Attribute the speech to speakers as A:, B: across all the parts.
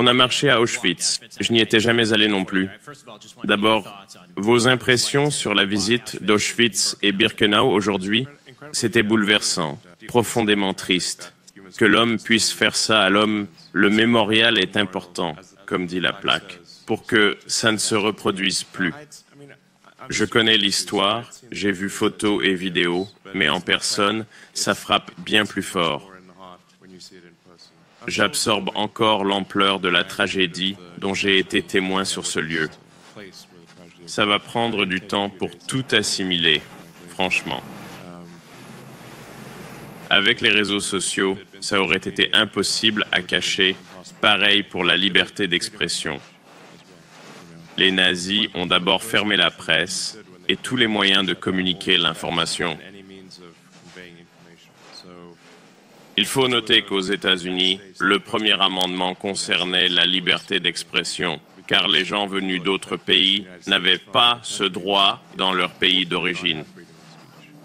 A: On a marché à Auschwitz. Je n'y étais jamais allé non plus. D'abord, vos impressions sur la visite d'Auschwitz et Birkenau aujourd'hui, c'était bouleversant, profondément triste. Que l'homme puisse faire ça à l'homme, le mémorial est important, comme dit la plaque, pour que ça ne se reproduise plus. Je connais l'histoire, j'ai vu photos et vidéos, mais en personne, ça frappe bien plus fort. J'absorbe encore l'ampleur de la tragédie dont j'ai été témoin sur ce lieu. Ça va prendre du temps pour tout assimiler, franchement. Avec les réseaux sociaux, ça aurait été impossible à cacher, pareil pour la liberté d'expression. Les nazis ont d'abord fermé la presse et tous les moyens de communiquer l'information. Il faut noter qu'aux États-Unis, le premier amendement concernait la liberté d'expression, car les gens venus d'autres pays n'avaient pas ce droit dans leur pays d'origine.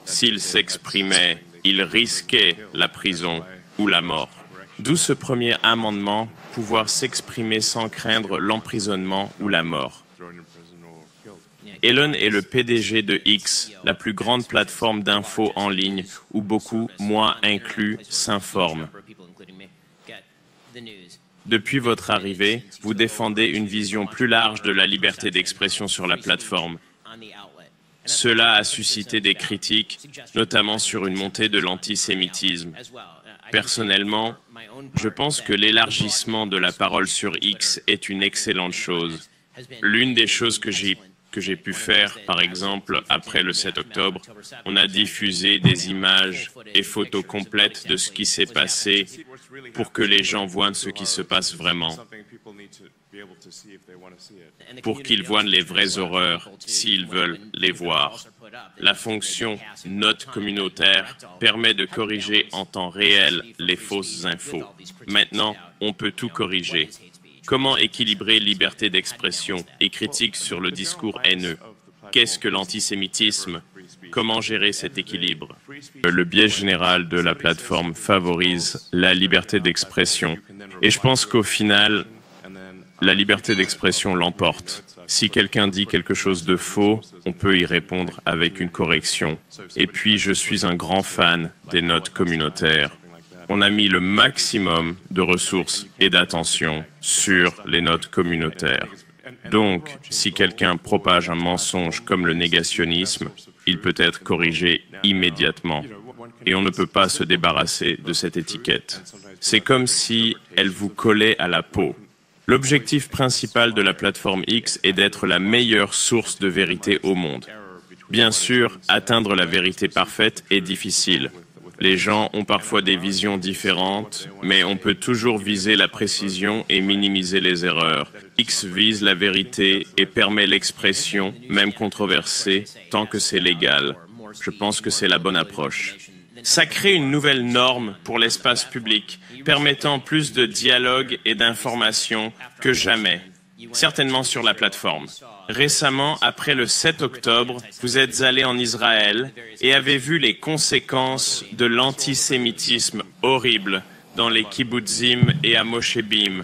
A: S'ils s'exprimaient, ils risquaient la prison ou la mort. D'où ce premier amendement, pouvoir s'exprimer sans craindre l'emprisonnement ou la mort. Elon est le PDG de X, la plus grande plateforme d'infos en ligne où beaucoup, moi inclus, s'informent. Depuis votre arrivée, vous défendez une vision plus large de la liberté d'expression sur la plateforme. Cela a suscité des critiques, notamment sur une montée de l'antisémitisme. Personnellement, je pense que l'élargissement de la parole sur X est une excellente chose. L'une des choses que j'ai pu faire, par exemple, après le 7 octobre, on a diffusé des images et photos complètes de ce qui s'est passé pour que les gens voient ce qui se passe vraiment, pour qu'ils voient les vraies horreurs s'ils veulent les voir. La fonction « note communautaire » permet de corriger en temps réel les fausses infos. Maintenant, on peut tout corriger. Comment équilibrer liberté d'expression et critique sur le discours haineux? Qu'est-ce que l'antisémitisme? Comment gérer cet équilibre? Le biais général de la plateforme favorise la liberté d'expression. Et je pense qu'au final, la liberté d'expression l'emporte. Si quelqu'un dit quelque chose de faux, on peut y répondre avec une correction. Et puis, je suis un grand fan des notes communautaires. On a mis le maximum de ressources et d'attention sur les notes communautaires. Donc, si quelqu'un propage un mensonge comme le négationnisme, il peut être corrigé immédiatement. Et on ne peut pas se débarrasser de cette étiquette. C'est comme si elle vous collait à la peau. L'objectif principal de la plateforme X est d'être la meilleure source de vérité au monde. Bien sûr, atteindre la vérité parfaite est difficile. Les gens ont parfois des visions différentes, mais on peut toujours viser la précision et minimiser les erreurs. X vise la vérité et permet l'expression, même controversée, tant que c'est légal. Je pense que c'est la bonne approche. Ça crée une nouvelle norme pour l'espace public, permettant plus de dialogue et d'information que jamais, certainement sur la plateforme. Récemment, après le 7 octobre, vous êtes allé en Israël et avez vu les conséquences de l'antisémitisme horrible dans les kibbutzim et à Moshébim.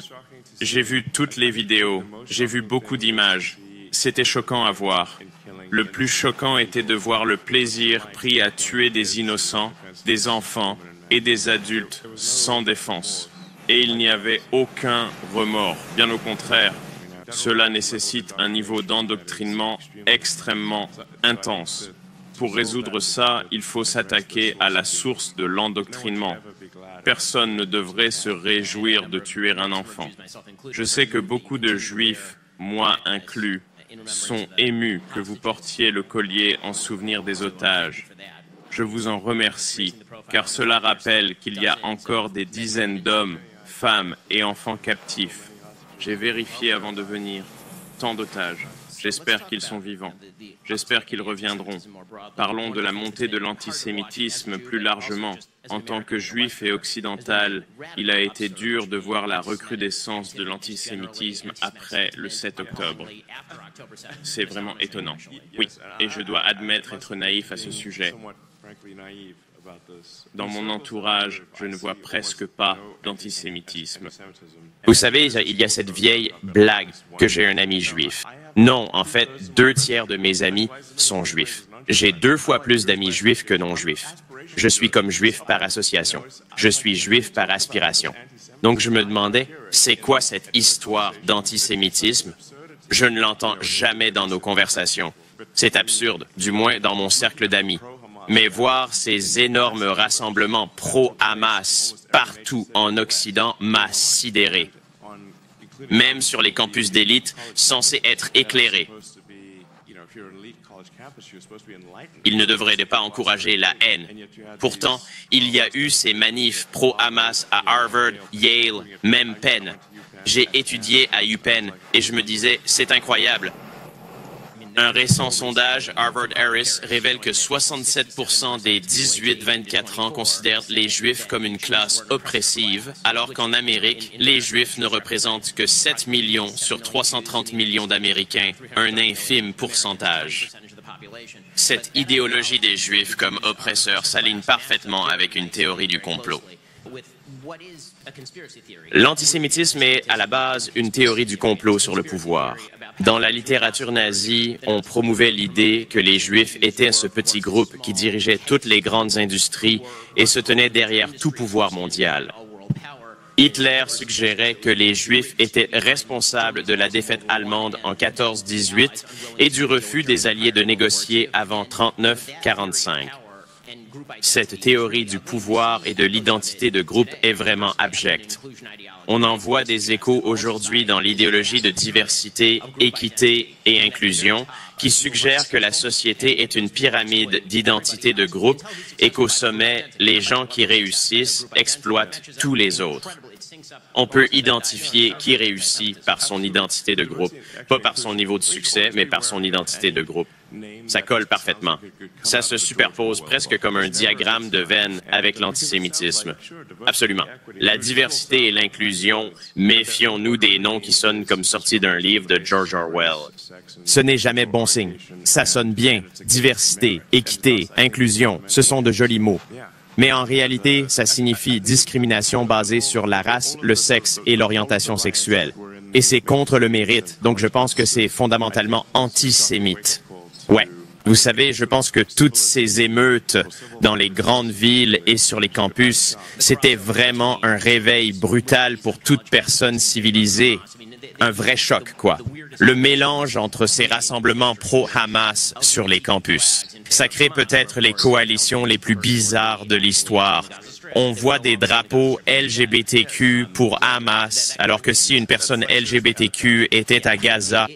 A: J'ai vu toutes les vidéos, j'ai vu beaucoup d'images. C'était choquant à voir. Le plus choquant était de voir le plaisir pris à tuer des innocents, des enfants et des adultes sans défense. Et il n'y avait aucun remords, bien au contraire. Cela nécessite un niveau d'endoctrinement extrêmement intense. Pour résoudre ça, il faut s'attaquer à la source de l'endoctrinement. Personne ne devrait se réjouir de tuer un enfant. Je sais que beaucoup de Juifs, moi inclus, sont émus que vous portiez le collier en souvenir des otages. Je vous en remercie, car cela rappelle qu'il y a encore des dizaines d'hommes, femmes et enfants captifs. J'ai vérifié avant de venir. Tant d'otages. J'espère qu'ils sont vivants. J'espère qu'ils reviendront. Parlons de la montée de l'antisémitisme plus largement. En tant que juif et occidental, il a été dur de voir la recrudescence de l'antisémitisme après le 7 octobre. C'est vraiment étonnant. Oui, et je dois admettre être naïf à ce sujet. Dans mon entourage, je ne vois presque pas d'antisémitisme.
B: Vous savez, il y a cette vieille blague que j'ai un ami juif. Non, en fait, 2 tiers de mes amis sont juifs. J'ai 2 fois plus d'amis juifs que non-juifs. Je suis comme juif par association. Je suis juif par aspiration. Donc je me demandais, c'est quoi cette histoire d'antisémitisme? Je ne l'entends jamais dans nos conversations. C'est absurde, du moins dans mon cercle d'amis. Mais voir ces énormes rassemblements pro-Hamas partout en Occident m'a sidéré. Même sur les campus d'élite censés être éclairés. Ils ne devraient pas encourager la haine. Pourtant, il y a eu ces manifs pro-Hamas à Harvard, Yale, même Penn. J'ai étudié à UPenn et je me disais, c'est incroyable. Un récent sondage Harvard-Harris révèle que 67% des 18-24 ans considèrent les Juifs comme une classe oppressive, alors qu'en Amérique, les Juifs ne représentent que 7 millions sur 330 millions d'Américains, un infime pourcentage. Cette idéologie des Juifs comme oppresseurs s'aligne parfaitement avec une théorie du complot. L'antisémitisme est à la base une théorie du complot sur le pouvoir. Dans la littérature nazie, on promouvait l'idée que les Juifs étaient ce petit groupe qui dirigeait toutes les grandes industries et se tenait derrière tout pouvoir mondial. Hitler suggérait que les Juifs étaient responsables de la défaite allemande en 14-18 et du refus des Alliés de négocier avant 39-45. Cette théorie du pouvoir et de l'identité de groupe est vraiment abjecte. On en voit des échos aujourd'hui dans l'idéologie de diversité, équité et inclusion qui suggère que la société est une pyramide d'identité de groupe et qu'au sommet, les gens qui réussissent exploitent tous les autres. On peut identifier qui réussit par son identité de groupe, pas par son niveau de succès, mais par son identité de groupe. Ça colle parfaitement. Ça se superpose presque comme un diagramme de Venn avec l'antisémitisme. Absolument. La diversité et l'inclusion, méfions-nous des noms qui sonnent comme sortis d'un livre de George Orwell.
C: Ce n'est jamais bon signe. Ça sonne bien. Diversité, équité, inclusion, ce sont de jolis mots. Mais en réalité, ça signifie discrimination basée sur la race, le sexe et l'orientation sexuelle. Et c'est contre le mérite, donc je pense que c'est fondamentalement antisémite. Ouais. Vous savez, je pense que toutes ces émeutes dans les grandes villes et sur les campus, c'était vraiment un réveil brutal pour toute personne civilisée. Un vrai choc, quoi. Le mélange entre ces rassemblements pro-Hamas sur les campus. Ça crée peut-être les coalitions les plus bizarres de l'histoire. On voit des drapeaux LGBTQ pour Hamas, alors que si une personne LGBTQ était à Gaza,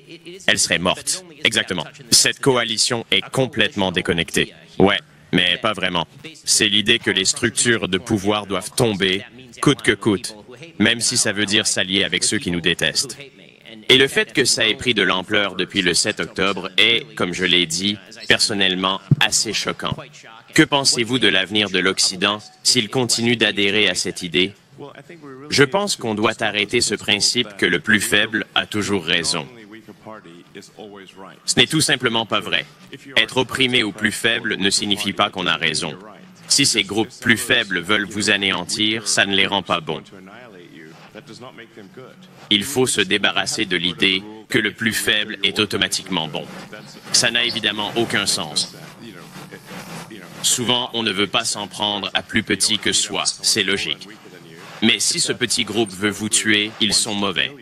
C: elle serait morte. Exactement. Cette coalition est complètement déconnectée. Ouais, mais pas vraiment. C'est l'idée que les structures de pouvoir doivent tomber, coûte que coûte, même si ça veut dire s'allier avec ceux qui nous détestent. Et le fait que ça ait pris de l'ampleur depuis le 7 octobre est, comme je l'ai dit, personnellement assez choquant. Que pensez-vous de l'avenir de l'Occident s'il continue d'adhérer à cette idée? Je pense qu'on doit arrêter ce principe que le plus faible a toujours raison. Ce n'est tout simplement pas vrai. Être opprimé ou plus faible ne signifie pas qu'on a raison. Si ces groupes plus faibles veulent vous anéantir, ça ne les rend pas bons. Il faut se débarrasser de l'idée que le plus faible est automatiquement bon. Ça n'a évidemment aucun sens. Souvent, on ne veut pas s'en prendre à plus petit que soi, c'est logique. Mais si ce petit groupe veut vous tuer, ils sont mauvais.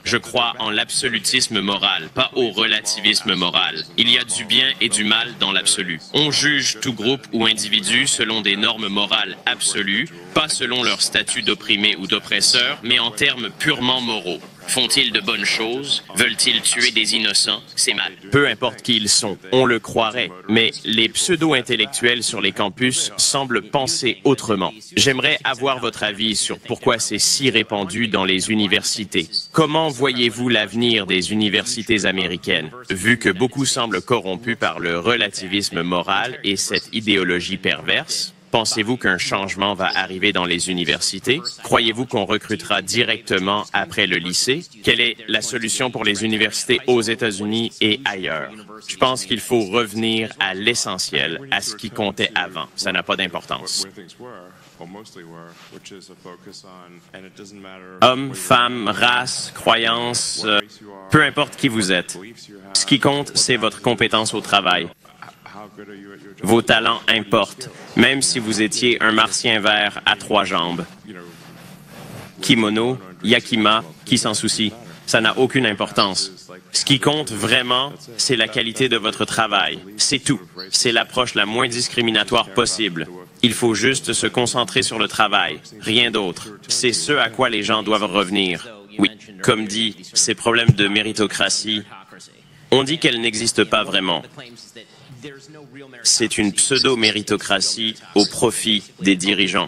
C: Je crois en l'absolutisme moral, pas au relativisme moral. Il y a du bien et du mal dans l'absolu. On juge tout groupe ou individu selon des normes morales absolues, pas selon leur statut d'opprimé ou d'oppresseur, mais en termes purement moraux. Font-ils de bonnes choses? Veulent-ils tuer des innocents? C'est mal. Peu importe qui ils sont, on le croirait. Mais les pseudo-intellectuels sur les campus semblent penser autrement. J'aimerais avoir votre avis sur pourquoi c'est si répandu dans les universités. Comment voyez-vous l'avenir des universités américaines, vu que beaucoup semblent corrompus par le relativisme moral et cette idéologie perverse?
B: Pensez-vous qu'un changement va arriver dans les universités? Croyez-vous qu'on recrutera directement après le lycée? Quelle est la solution pour les universités aux États-Unis et ailleurs? Je pense qu'il faut revenir à l'essentiel, à ce qui comptait avant. Ça n'a pas d'importance. Hommes, femmes, race, croyances, peu importe qui vous êtes. Ce qui compte, c'est votre compétence au travail. Vos talents importent, même si vous étiez un martien vert à 3 jambes. Kimono, Yakima, qui s'en soucie? Ça n'a aucune importance. Ce qui compte vraiment, c'est la qualité de votre travail. C'est tout. C'est l'approche la moins discriminatoire possible. Il faut juste se concentrer sur le travail, rien d'autre. C'est ce à quoi les gens doivent revenir. Oui, comme dit, ces problèmes de méritocratie, on dit qu'elle n'existe pas vraiment. C'est une pseudo-méritocratie au profit des dirigeants.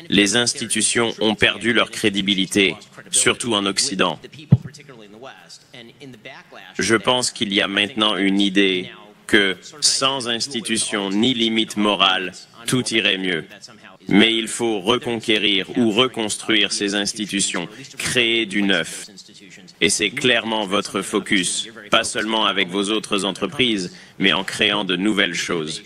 B: Les institutions ont perdu leur crédibilité, surtout en Occident. Je pense qu'il y a maintenant une idée que sans institutions ni limites morales, tout irait mieux. Mais il faut reconquérir ou reconstruire ces institutions, créer du neuf. Et c'est clairement votre focus, pas seulement avec vos autres entreprises, mais en créant de nouvelles choses.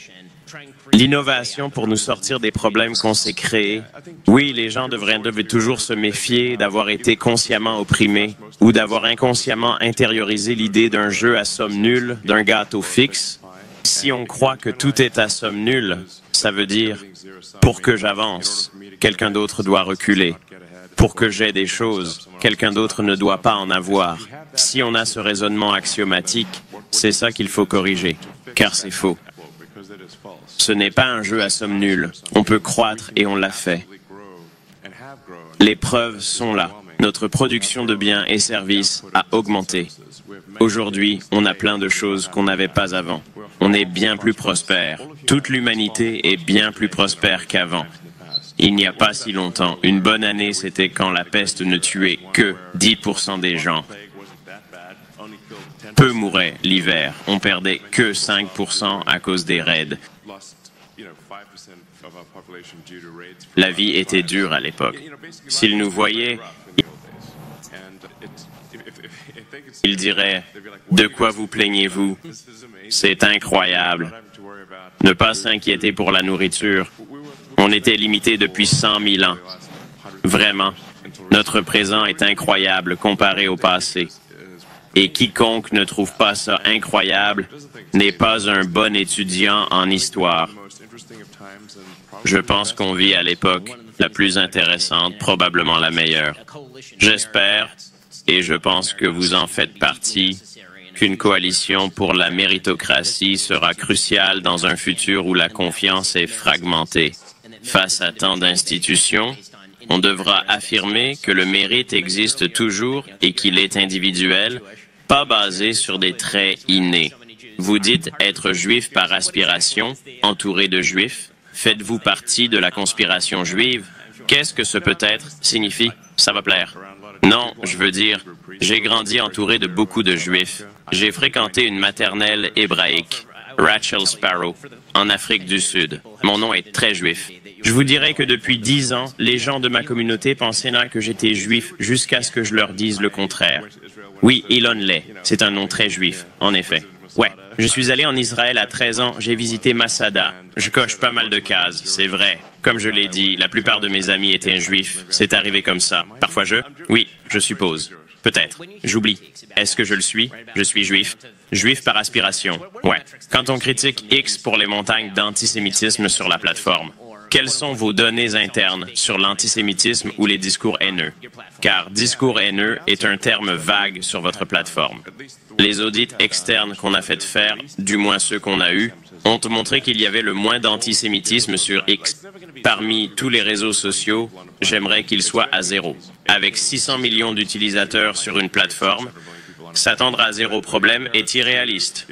B: L'innovation pour nous sortir des problèmes qu'on s'est créés. Oui, les gens devraient toujours se méfier d'avoir été consciemment opprimés ou d'avoir inconsciemment intériorisé l'idée d'un jeu à somme nulle, d'un gâteau fixe. Si on croit que tout est à somme nulle, ça veut dire, pour que j'avance, quelqu'un d'autre doit reculer. Pour que j'aie des choses, quelqu'un d'autre ne doit pas en avoir. Si on a ce raisonnement axiomatique, c'est ça qu'il faut corriger, car c'est faux. Ce n'est pas un jeu à somme nulle. On peut croître et on l'a fait. Les preuves sont là. Notre production de biens et services a augmenté. Aujourd'hui, on a plein de choses qu'on n'avait pas avant. On est bien plus prospère. Toute l'humanité est bien plus prospère qu'avant. Il n'y a pas si longtemps, une bonne année, c'était quand la peste ne tuait que 10% des gens. Peu mouraient l'hiver. On perdait que 5% à cause des raids. La vie était dure à l'époque. S'ils nous voyaient, ils diraient « De quoi vous plaignez-vous? C'est incroyable. » Ne pas s'inquiéter pour la nourriture. On était limité depuis 100 000 ans. Vraiment, notre présent est incroyable comparé au passé. Et quiconque ne trouve pas ça incroyable n'est pas un bon étudiant en histoire. Je pense qu'on vit à l'époque la plus intéressante, probablement la meilleure. J'espère, et je pense que vous en faites partie, qu'une coalition pour la méritocratie sera cruciale dans un futur où la confiance est fragmentée. Face à tant d'institutions, on devra affirmer que le mérite existe toujours et qu'il est individuel, pas basé sur des traits innés. Vous dites être juif par aspiration, entouré de juifs. Faites-vous partie de la conspiration juive? Qu'est-ce que ce peut-être signifie? Ça va plaire. Non, je veux dire, j'ai grandi entouré de beaucoup de juifs. J'ai fréquenté une maternelle hébraïque, Rachel Sparrow, en Afrique du Sud. Mon nom est très juif. Je vous dirais que depuis 10 ans, les gens de ma communauté pensaient que j'étais juif jusqu'à ce que je leur dise le contraire. Oui, Elon Lay, c'est un nom très juif, en effet. Ouais, je suis allé en Israël à 13 ans, j'ai visité Masada. Je coche pas mal de cases, c'est vrai. Comme je l'ai dit, la plupart de mes amis étaient juifs. C'est arrivé comme ça. Parfois Oui, je suppose. Peut-être. J'oublie. Est-ce que je le suis? Je suis juif. Juif par aspiration. Ouais. Quand on critique X pour les montagnes d'antisémitisme sur la plateforme, quelles sont vos données internes sur l'antisémitisme ou les discours haineux? Car discours haineux est un terme vague sur votre plateforme. Les audits externes qu'on a fait faire, du moins ceux qu'on a eus, ont montré qu'il y avait le moins d'antisémitisme sur X. Parmi tous les réseaux sociaux, j'aimerais qu'il soit à 0. Avec 600 millions d'utilisateurs sur une plateforme, s'attendre à 0 problème est irréaliste.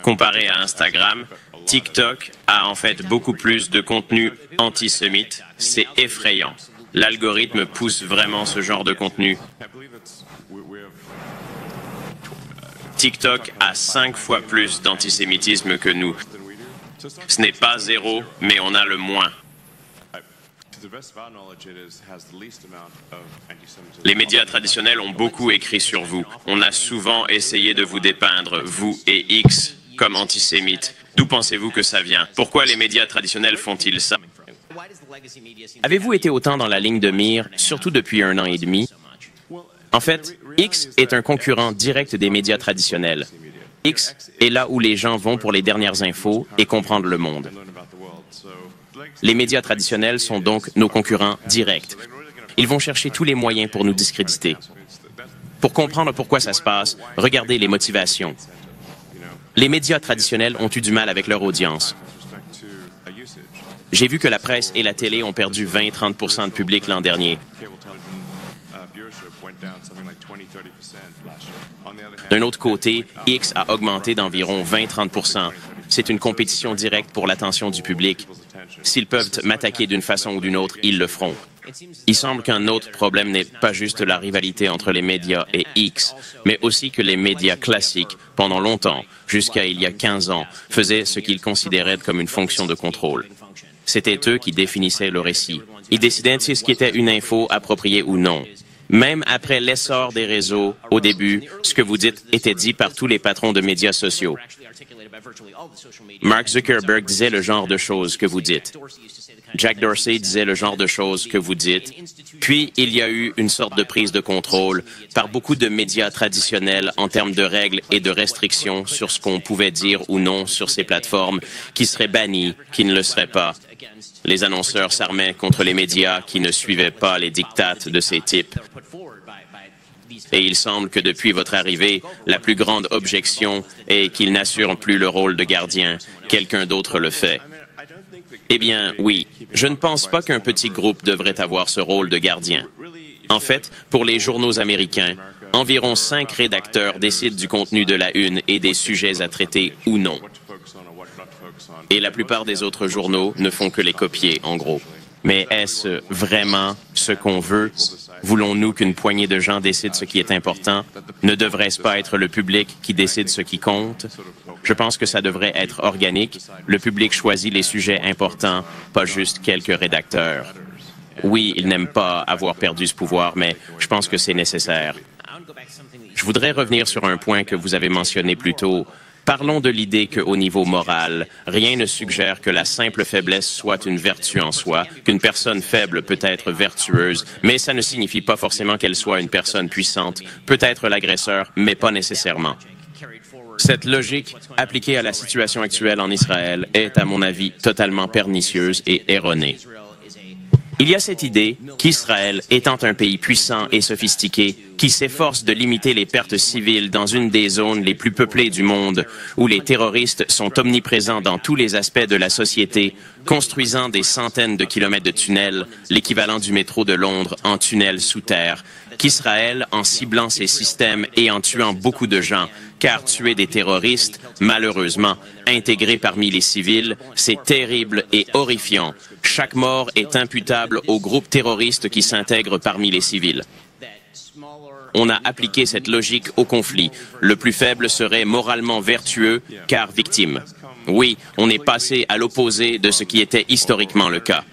B: Comparé à Instagram, TikTok a en fait beaucoup plus de contenu antisémite. C'est effrayant. L'algorithme pousse vraiment ce genre de contenu. TikTok a 5 fois plus d'antisémitisme que nous.
A: Ce n'est pas zéro, mais on a le moins. Les médias traditionnels ont beaucoup écrit sur vous. On a souvent essayé de vous dépeindre, vous et X, comme antisémites. D'où pensez-vous que ça vient? Pourquoi les médias traditionnels font-ils ça?
B: Avez-vous été autant dans la ligne de mire, surtout depuis 1 an et demi? En fait, X est un concurrent direct des médias traditionnels. X est là où les gens vont pour les dernières infos et comprendre le monde. Les médias traditionnels sont donc nos concurrents directs. Ils vont chercher tous les moyens pour nous discréditer. Pour comprendre pourquoi ça se passe, regardez les motivations. Les médias traditionnels ont eu du mal avec leur audience. J'ai vu que la presse et la télé ont perdu 20-30% de public l'an dernier. D'un autre côté, X a augmenté d'environ 20-30%. C'est une compétition directe pour l'attention du public. S'ils peuvent m'attaquer d'une façon ou d'une autre, ils le feront. Il semble qu'un autre problème n'est pas juste la rivalité entre les médias et X, mais aussi que les médias classiques, pendant longtemps, jusqu'à il y a 15 ans, faisaient ce qu'ils considéraient comme une fonction de contrôle. C'était eux qui définissaient le récit. Ils décidaient si ce qui était une info appropriée ou non. Même après l'essor des réseaux, au début, ce que vous dites était dit par tous les patrons de médias sociaux. Mark Zuckerberg disait le genre de choses que vous dites. Jack Dorsey disait le genre de choses que vous dites. Puis, il y a eu une sorte de prise de contrôle par beaucoup de médias traditionnels en termes de règles et de restrictions sur ce qu'on pouvait dire ou non sur ces plateformes qui seraient bannies, qui ne le seraient pas. Les annonceurs s'armaient contre les médias qui ne suivaient pas les diktats de ces types. Et il semble que depuis votre arrivée, la plus grande objection est qu'ils n'assurent plus le rôle de gardien. Quelqu'un d'autre le fait. Eh bien, oui, je ne pense pas qu'un petit groupe devrait avoir ce rôle de gardien. En fait, pour les journaux américains, environ 5 rédacteurs décident du contenu de la une et des sujets à traiter ou non. Et la plupart des autres journaux ne font que les copier, en gros. Mais est-ce vraiment ce qu'on veut? Voulons-nous qu'une poignée de gens décide ce qui est important? Ne devrait-ce pas être le public qui décide ce qui compte? Je pense que ça devrait être organique. Le public choisit les sujets importants, pas juste quelques rédacteurs. Oui, ils n'aiment pas avoir perdu ce pouvoir, mais je pense que c'est nécessaire. Je voudrais revenir sur un point que vous avez mentionné plus tôt. Parlons de l'idée qu'au niveau moral, rien ne suggère que la simple faiblesse soit une vertu en soi, qu'une personne faible peut être vertueuse, mais ça ne signifie pas forcément qu'elle soit une personne puissante, peut être l'agresseur, mais pas nécessairement. Cette logique, appliquée à la situation actuelle en Israël, est, à mon avis, totalement pernicieuse et erronée. Il y a cette idée qu'Israël, étant un pays puissant et sophistiqué, qui s'efforce de limiter les pertes civiles dans une des zones les plus peuplées du monde, où les terroristes sont omniprésents dans tous les aspects de la société, construisant des centaines de kilomètres de tunnels, l'équivalent du métro de Londres en tunnels sous terre, qu'Israël, en ciblant ces systèmes et en tuant beaucoup de gens, car tuer des terroristes, malheureusement, intégrés parmi les civils, c'est terrible et horrifiant. Chaque mort est imputable aux groupes terroristes qui s'intègrent parmi les civils. On a appliqué cette logique au conflit. Le plus faible serait moralement vertueux, car victime. Oui, on est passé à l'opposé de ce qui était historiquement le cas.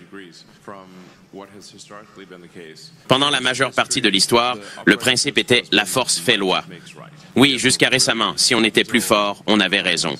B: Pendant la majeure partie de l'histoire, le principe était « la force fait loi ». Oui, jusqu'à récemment, si on était plus fort, on avait raison.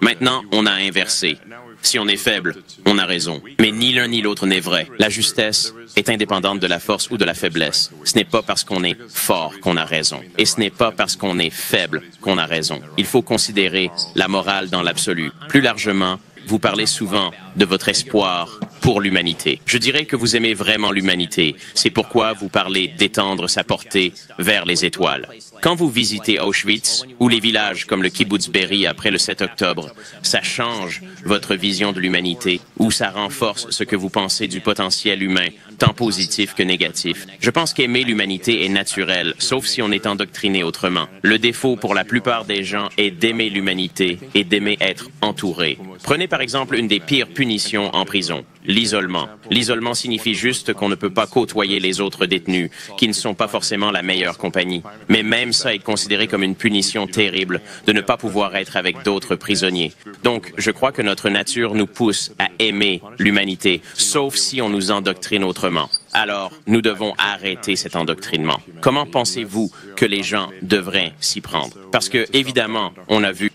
B: Maintenant, on a inversé. Si on est faible, on a raison. Mais ni l'un ni l'autre n'est vrai. La justesse est indépendante de la force ou de la faiblesse. Ce n'est pas parce qu'on est fort qu'on a raison. Et ce n'est pas parce qu'on est faible qu'on a raison. Il faut considérer la morale dans l'absolu. Plus largement, vous parlez souvent de votre espoir pour l'humanité. Je dirais que vous aimez vraiment l'humanité. C'est pourquoi vous parlez d'étendre sa portée vers les étoiles. Quand vous visitez Auschwitz ou les villages comme le kibbutz Be'eri après le 7 octobre, ça change votre vision de l'humanité ou ça renforce ce que vous pensez du potentiel humain, tant positif que négatif. Je pense qu'aimer l'humanité est naturel, sauf si on est endoctriné autrement. Le défaut pour la plupart des gens est d'aimer l'humanité et d'aimer être entouré. Prenez par exemple une des pires punitions en prison, l'isolement. L'isolement signifie juste qu'on ne peut pas côtoyer les autres détenus, qui ne sont pas forcément la meilleure compagnie. Mais même ça est considéré comme une punition terrible de ne pas pouvoir être avec d'autres prisonniers. Donc, je crois que notre nature nous pousse à aimer l'humanité, sauf si on nous endoctrine autrement. Alors, nous devons arrêter cet endoctrinement. Comment pensez-vous que les gens devraient s'y prendre? Parce que, évidemment, on a vu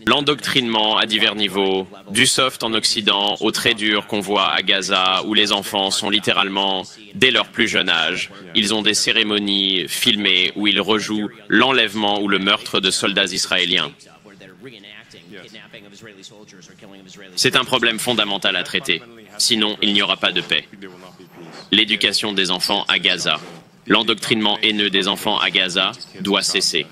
B: l'endoctrinement à divers niveaux, du soft en Occident au très dur qu'on voit à Gaza, où les enfants sont littéralement, dès leur plus jeune âge, ils ont des cérémonies filmées où ils rejouent l'enlèvement ou le meurtre de soldats israéliens. C'est un problème fondamental à traiter, sinon il n'y aura pas de paix. L'éducation des enfants à Gaza. L'endoctrinement haineux des enfants à Gaza doit cesser.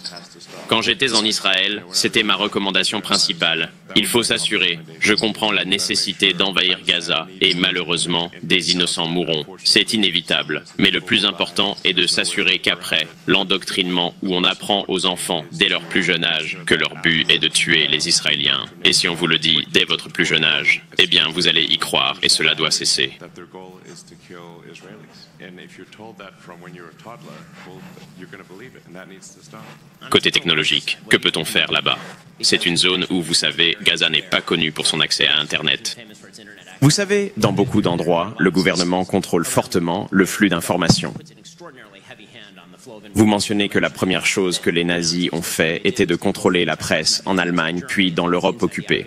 B: Quand j'étais en Israël, c'était ma recommandation principale. Il faut s'assurer. Je comprends la nécessité d'envahir Gaza et malheureusement, des innocents mourront. C'est inévitable. Mais le plus important est de s'assurer qu'après, l'endoctrinement où on apprend aux enfants dès leur plus jeune âge que leur but est de tuer les Israéliens. Et si on vous le dit dès votre plus jeune âge, eh bien vous allez y croire et cela doit cesser. Côté technologique, que peut-on faire là-bas? C'est une zone où, vous savez, Gaza n'est pas connue pour son accès à Internet.
C: Vous savez, dans beaucoup d'endroits, le gouvernement contrôle fortement le flux d'informations. Vous mentionnez que la première chose que les nazis ont fait était de contrôler la presse en Allemagne puis dans l'Europe occupée.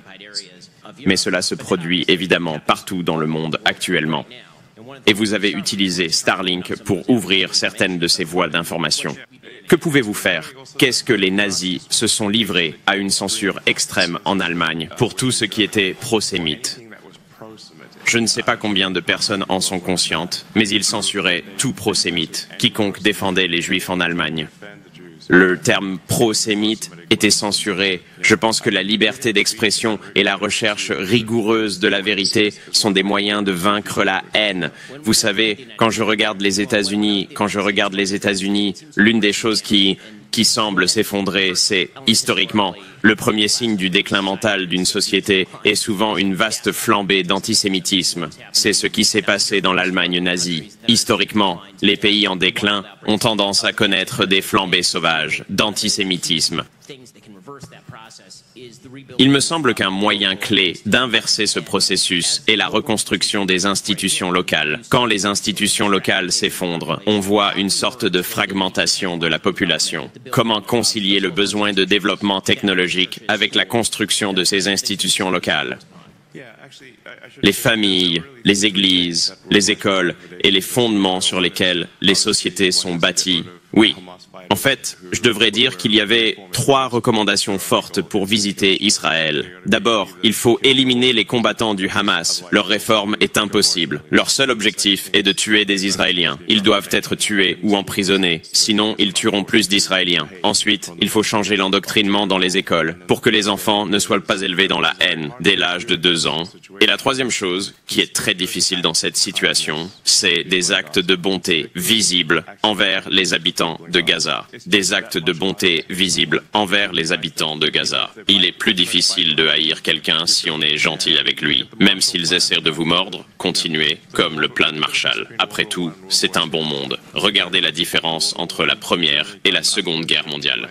C: Mais cela se produit évidemment partout dans le monde actuellement. Et vous avez utilisé Starlink pour ouvrir certaines de ces voies d'information. Que pouvez-vous faire? Qu'est-ce que les nazis se sont livrés à une censure extrême en Allemagne pour tout ce qui était prosémite? Je ne sais pas combien de personnes en sont conscientes, mais ils censuraient tout prosémite, quiconque défendait les Juifs en Allemagne. Le terme prosémite était censuré. Je pense que la liberté d'expression et la recherche rigoureuse de la vérité sont des moyens de vaincre la haine. Vous savez, quand je regarde les États-Unis, l'une des choses qui semble s'effondrer, c'est, historiquement, le premier signe du déclin mental d'une société est souvent une vaste flambée d'antisémitisme. C'est ce qui s'est passé dans l'Allemagne nazie. Historiquement, les pays en déclin ont tendance à connaître des flambées sauvages d'antisémitisme. Il me semble qu'un moyen clé d'inverser ce processus est la reconstruction des institutions locales. Quand les institutions locales s'effondrent, on voit une sorte de fragmentation de la population. Comment concilier le besoin de développement technologique avec la construction de ces institutions locales? Les familles, les églises, les écoles et les fondements sur lesquels les sociétés sont bâties. Oui. En fait, je devrais dire qu'il y avait 3 recommandations fortes pour visiter Israël. D'abord, il faut éliminer les combattants du Hamas. Leur réforme est impossible. Leur seul objectif est de tuer des Israéliens. Ils doivent être tués ou emprisonnés, sinon ils tueront plus d'Israéliens. Ensuite, il faut changer l'endoctrinement dans les écoles pour que les enfants ne soient pas élevés dans la haine dès l'âge de 2 ans. Et la troisième chose, qui est très difficile dans cette situation, c'est des actes de bonté visibles envers les habitants de Gaza. Des actes de bonté visibles envers les habitants de Gaza. Il est plus difficile de haïr quelqu'un si on est gentil avec lui. Même s'ils essaient de vous mordre, continuez, comme le plan de Marshall. Après tout, c'est un bon monde. Regardez la différence entre la Première et la Seconde Guerre mondiale.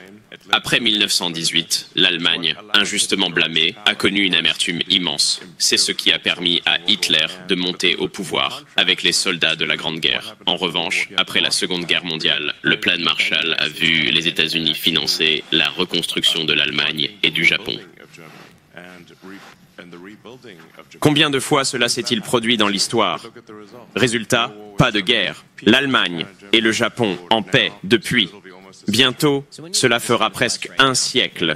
C: Après 1918, l'Allemagne, injustement blâmée, a connu une amertume immense. C'est ce qui a permis à Hitler de monter au pouvoir avec les soldats de la Grande Guerre. En revanche, après la Seconde Guerre mondiale, le plan Marshall a vu les États-Unis financer la reconstruction de l'Allemagne et du Japon. Combien de fois cela s'est-il produit dans l'histoire? Résultat, pas de guerre. L'Allemagne et le Japon en paix depuis. Bientôt, cela fera presque un siècle.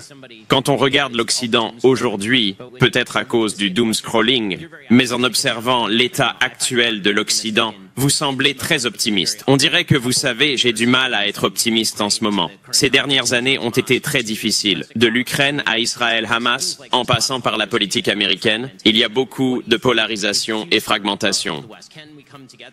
C: Quand on regarde l'Occident aujourd'hui, peut-être à cause du doom-scrolling, mais en observant l'état actuel de l'Occident, vous semblez très optimiste. On dirait que vous savez, j'ai du mal à être optimiste en ce moment. Ces dernières années ont été très difficiles. De l'Ukraine à Israël-Hamas, en passant par la politique américaine, il y a beaucoup de polarisation et fragmentation.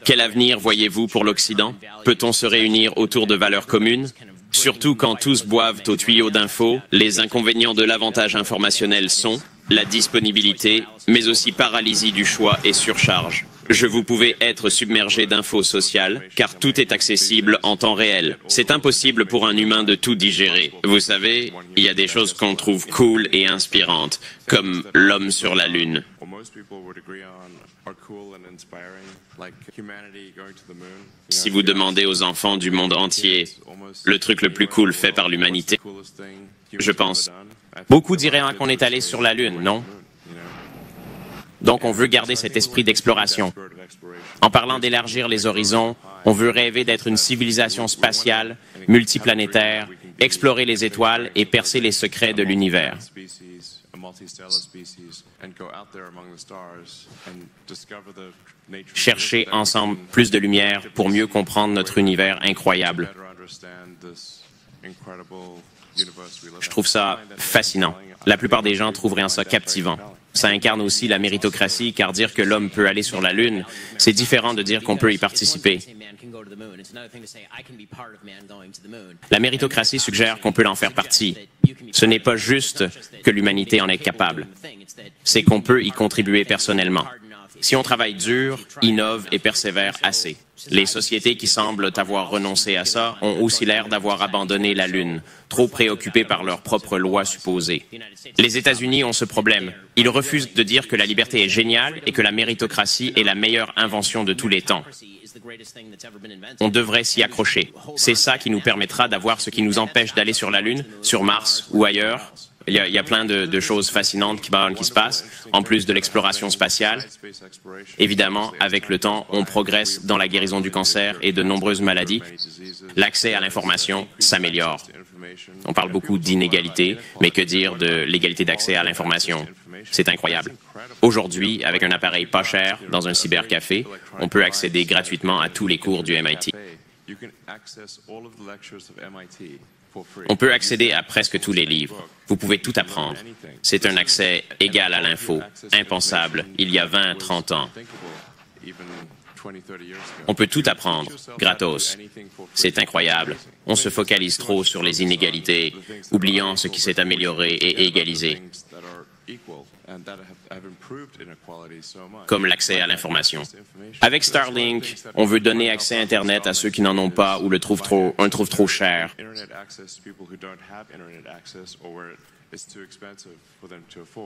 C: Quel avenir voyez-vous pour l'Occident? Peut-on se réunir autour de valeurs communes? Surtout quand tous boivent au tuyau d'infos, les inconvénients de l'avantage informationnel sont
B: la disponibilité, mais aussi paralysie du choix et surcharge. Vous pouvez être submergé d'infos sociales, car tout est accessible en temps réel. C'est impossible pour un humain de tout digérer. Vous savez, il y a des choses qu'on trouve cool et inspirantes, comme l'homme sur la Lune. Si vous demandez aux enfants du monde entier le truc le plus cool fait par l'humanité, je pense, beaucoup diraient qu'on est allé sur la Lune, non? Donc, on veut garder cet esprit d'exploration. En parlant d'élargir les horizons, on veut rêver d'être une civilisation spatiale, multiplanétaire, explorer les étoiles et percer les secrets de l'univers. Chercher ensemble plus de lumière pour mieux comprendre notre univers incroyable. Je trouve ça fascinant. La plupart des gens trouveraient ça captivant. Ça incarne aussi la méritocratie, car dire que l'homme peut aller sur la Lune, c'est différent de dire qu'on peut y participer. La méritocratie suggère qu'on peut en faire partie. Ce n'est pas juste que l'humanité en est capable, c'est qu'on peut y contribuer personnellement. Si on travaille dur, innove et persévère assez. Les sociétés qui semblent avoir renoncé à ça ont aussi l'air d'avoir abandonné la Lune, trop préoccupées par leurs propres lois supposées. Les États-Unis ont ce problème. Ils refusent de dire que la liberté est géniale et que la méritocratie est la meilleure invention de tous les temps. On devrait s'y accrocher. C'est ça qui nous permettra d'avoir ce qui nous empêche d'aller sur la Lune, sur Mars ou ailleurs. Il y a plein de choses fascinantes qui se passent, en plus de l'exploration spatiale. Évidemment, avec le temps, on progresse dans la guérison du cancer et de nombreuses maladies. L'accès à l'information s'améliore. On parle beaucoup d'inégalité, mais que dire de l'égalité d'accès à l'information? C'est incroyable. Aujourd'hui, avec un appareil pas cher, dans un cybercafé, on peut accéder gratuitement à tous les cours du MIT. On peut accéder à presque tous les livres. Vous pouvez tout apprendre. C'est un accès égal à l'info, impensable il y a 20, 30 ans. On peut tout apprendre, gratos. C'est incroyable. On se focalise trop sur les inégalités, oubliant ce qui s'est amélioré et égalisé, comme l'accès à l'information. Avec Starlink, on veut donner accès à Internet à ceux qui n'en ont pas ou le trouvent trop cher.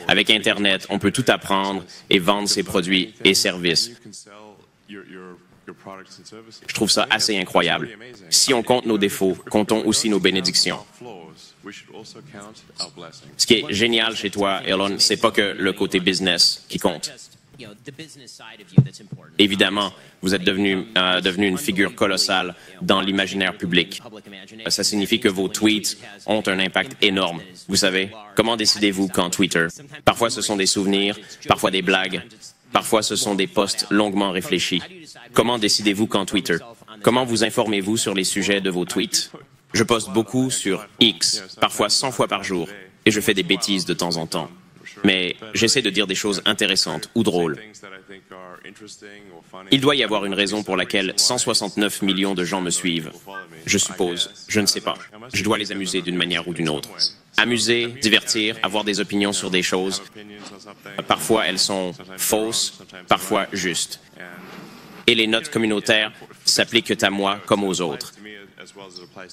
B: Avec Internet, on peut tout apprendre et vendre ses produits et services. Je trouve ça assez incroyable. Si on compte nos défauts, comptons aussi nos bénédictions. Ce qui est génial chez toi, Elon, c'est pas que le côté business qui compte. Évidemment, vous êtes devenu une figure colossale dans l'imaginaire public. Ça signifie que vos tweets ont un impact énorme. Vous savez, comment décidez-vous quand Twitter? Parfois, ce sont des souvenirs, parfois des blagues, parfois, ce sont des posts longuement réfléchis. Comment décidez-vous quand Twitter? Comment vous informez-vous sur les sujets de vos tweets? Je poste beaucoup sur X, parfois 100 fois par jour, et je fais des bêtises de temps en temps. Mais j'essaie de dire des choses intéressantes ou drôles. Il doit y avoir une raison pour laquelle 169 millions de gens me suivent. Je suppose, je ne sais pas. Je dois les amuser d'une manière ou d'une autre. Amuser, divertir, avoir des opinions sur des choses. Parfois, elles sont fausses, parfois justes. Et les notes communautaires s'appliquent à moi comme aux autres.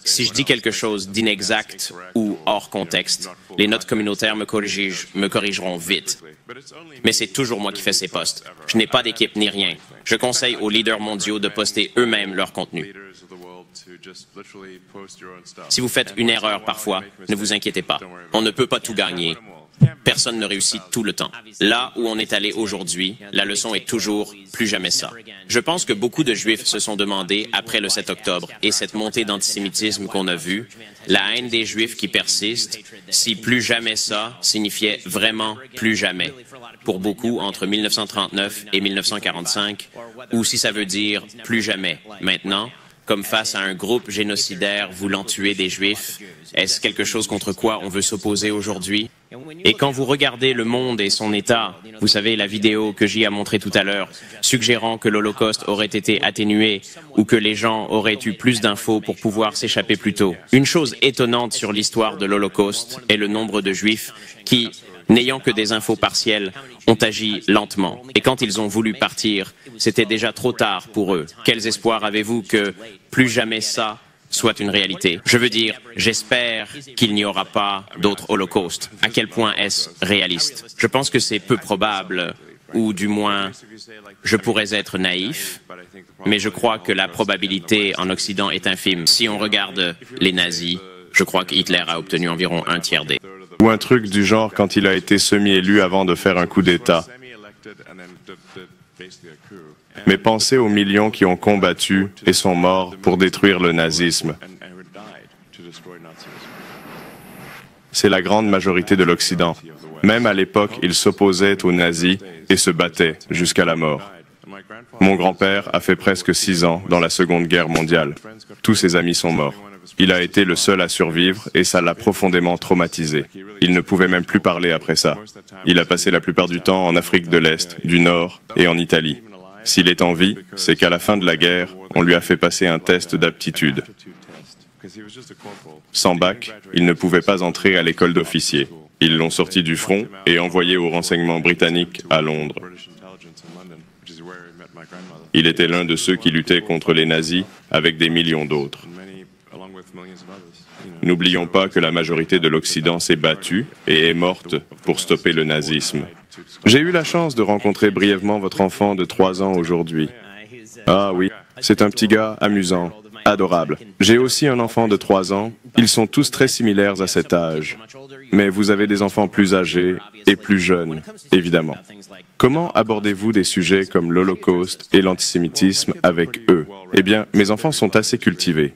B: Si je dis quelque chose d'inexact ou hors contexte, les notes communautaires me corrigeront vite. Mais c'est toujours moi qui fais ces posts. Je n'ai pas d'équipe ni rien. Je conseille aux leaders mondiaux de poster eux-mêmes leur contenu. Si vous faites une erreur parfois, ne vous inquiétez pas. On ne peut pas tout gagner. Personne ne réussit tout le temps. Là où on est allé aujourd'hui, la leçon est toujours « plus jamais ça ». Je pense que beaucoup de Juifs se sont demandé, après le 7 octobre et cette montée d'antisémitisme qu'on a vue, la haine des Juifs qui persiste, si « plus jamais ça » signifiait vraiment « plus jamais ». Pour beaucoup, entre 1939 et 1945, ou si ça veut dire « plus jamais » maintenant, comme face à un groupe génocidaire voulant tuer des Juifs, est-ce quelque chose contre quoi on veut s'opposer aujourd'hui? Et quand vous regardez le monde et son état, vous savez, la vidéo que j'y ai montrée tout à l'heure, suggérant que l'Holocauste aurait été atténué ou que les gens auraient eu plus d'infos pour pouvoir s'échapper plus tôt. Une chose étonnante sur l'histoire de l'Holocauste est le nombre de Juifs qui, N'ayant que des infos partielles, ont agi lentement. Et quand ils ont voulu partir, c'était déjà trop tard pour eux. Quels espoirs avez-vous que plus jamais ça soit une réalité? Je veux dire, j'espère qu'il n'y aura pas d'autre holocauste. À quel point est-ce réaliste? Je pense que c'est peu probable, ou du moins, je pourrais être naïf, mais je crois que la probabilité en Occident est infime. Si on regarde les nazis, je crois que Hitler a obtenu environ un tiers des.
D: Ou un truc du genre quand il a été semi-élu avant de faire un coup d'État. Mais pensez aux millions qui ont combattu et sont morts pour détruire le nazisme. C'est la grande majorité de l'Occident. Même à l'époque, ils s'opposaient aux nazis et se battaient jusqu'à la mort. Mon grand-père a fait presque 6 ans dans la Seconde Guerre mondiale. Tous ses amis sont morts. Il a été le seul à survivre et ça l'a profondément traumatisé. Il ne pouvait même plus parler après ça. Il a passé la plupart du temps en Afrique de l'Est, du Nord et en Italie. S'il est en vie, c'est qu'à la fin de la guerre, on lui a fait passer un test d'aptitude. Sans bac, il ne pouvait pas entrer à l'école d'officier. Ils l'ont sorti du front et envoyé au renseignement britannique à Londres. Il était l'un de ceux qui luttaient contre les nazis avec des millions d'autres. N'oublions pas que la majorité de l'Occident s'est battue et est morte pour stopper le nazisme. J'ai eu la chance de rencontrer brièvement votre enfant de 3 ans aujourd'hui. Ah oui, c'est un petit gars amusant, adorable. J'ai aussi un enfant de 3 ans. Ils sont tous très similaires à cet âge. Mais vous avez des enfants plus âgés et plus jeunes, évidemment. Comment abordez-vous des sujets comme l'Holocauste et l'antisémitisme avec eux? Eh bien, mes enfants sont assez cultivés.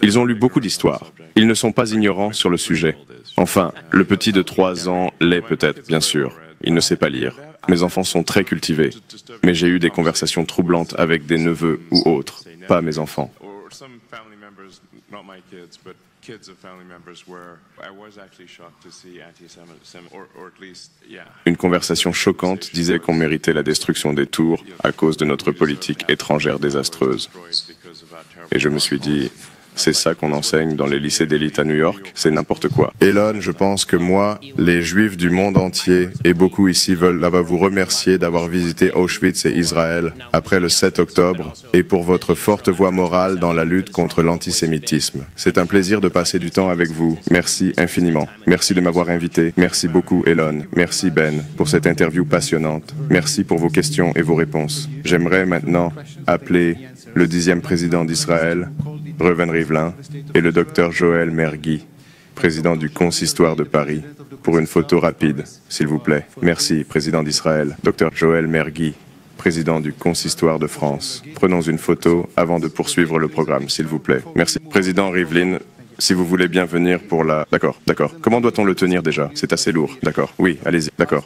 D: Ils ont lu beaucoup d'histoires. Ils ne sont pas ignorants sur le sujet. Enfin, le petit de 3 ans l'est peut-être, bien sûr. Il ne sait pas lire. Mes enfants sont très cultivés. Mais j'ai eu des conversations troublantes avec des neveux ou autres, pas mes enfants. Une conversation choquante disait qu'on méritait la destruction des tours à cause de notre politique étrangère désastreuse. Et je me suis dit, c'est ça qu'on enseigne dans les lycées d'élite à New York, c'est n'importe quoi. Elon, je pense que moi, les Juifs du monde entier, et beaucoup ici veulent vous remercier d'avoir visité Auschwitz et Israël après le 7 octobre et pour votre forte voix morale dans la lutte contre l'antisémitisme. C'est un plaisir de passer du temps avec vous. Merci infiniment. Merci de m'avoir invité. Merci beaucoup, Elon. Merci, Ben, pour cette interview passionnante. Merci pour vos questions et vos réponses. J'aimerais maintenant appeler le 10e président d'Israël, Reuven Rivlin, et le docteur Joël Mergui, président du Consistoire de Paris, pour une photo rapide, s'il vous plaît. Merci, président d'Israël. Docteur Joël Mergui, président du Consistoire de France. Prenons une photo avant de poursuivre le programme, s'il vous plaît. Merci. Président Rivlin, si vous voulez bien venir pour la... D'accord. Comment doit-on le tenir déjà? C'est assez lourd. D'accord. Oui, allez-y. D'accord.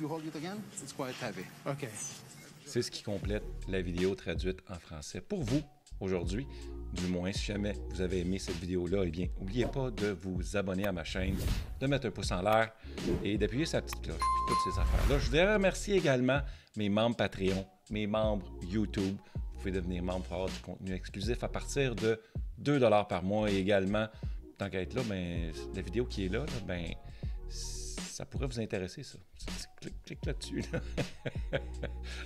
E: C'est ce qui complète la vidéo traduite en français pour vous aujourd'hui. Du moins, si jamais vous avez aimé cette vidéo-là, eh bien, n'oubliez pas de vous abonner à ma chaîne, de mettre un pouce en l'air et d'appuyer sur la petite cloche, puis toutes ces affaires-là. Je voudrais remercier également mes membres Patreon, mes membres YouTube. Vous pouvez devenir membre pour avoir du contenu exclusif à partir de 2 $ par mois. Et également, tant qu'à être là, ben, la vidéo qui est là, ben, ça pourrait vous intéresser, ça. Clique là-dessus. Là.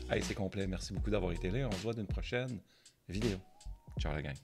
E: Allez, c'est complet. Merci beaucoup d'avoir été là. On se voit dans une prochaine vidéo. Ciao la gang.